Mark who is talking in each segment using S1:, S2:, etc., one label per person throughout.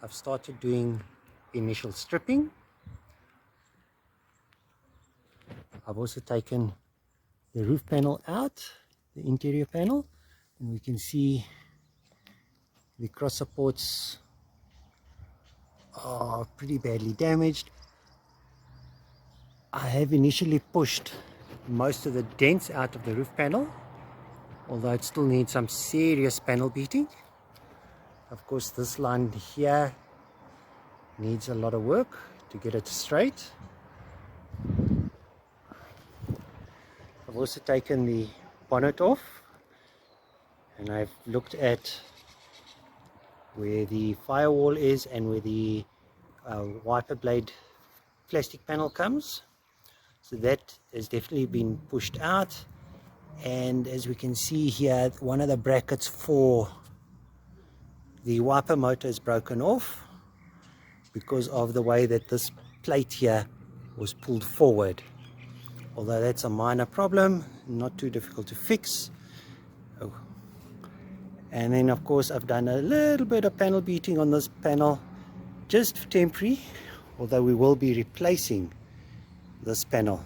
S1: I've started doing initial stripping. I've also taken the roof panel out, the interior panel, and we can see the cross supports are pretty badly damaged. I have initially pushed most of the dents out of the roof panel, although it still needs some serious panel beating. Of course, this line here needs a lot of work to get it straight. I've also taken the bonnet off, and I've looked at where the firewall is and where the wiper blade plastic panel comes. So that has definitely been pushed out, and as we can see here, one of the brackets for the wiper motor is broken off because of the way that this plate here was pulled forward. Although that's a minor problem, not too difficult to fix. Oh. And then of course I've done a little bit of panel beating on this panel, just temporary, although we will be replacing this panel.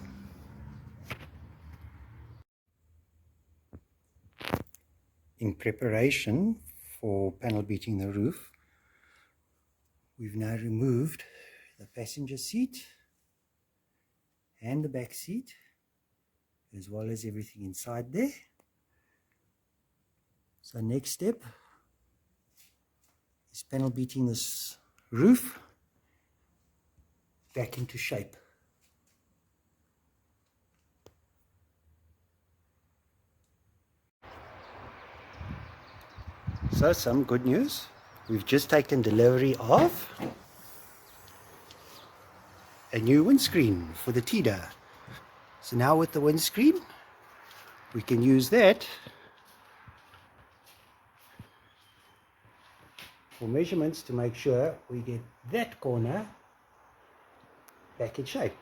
S1: In preparation for panel beating the roof, we've now removed the passenger seat and the back seat, as well as everything inside there. So next step is panel beating this roof back into shape. So some good news. We've just taken delivery of a new windscreen for the Tiida. So now with the windscreen, we can use that for measurements to make sure we get that corner back in shape.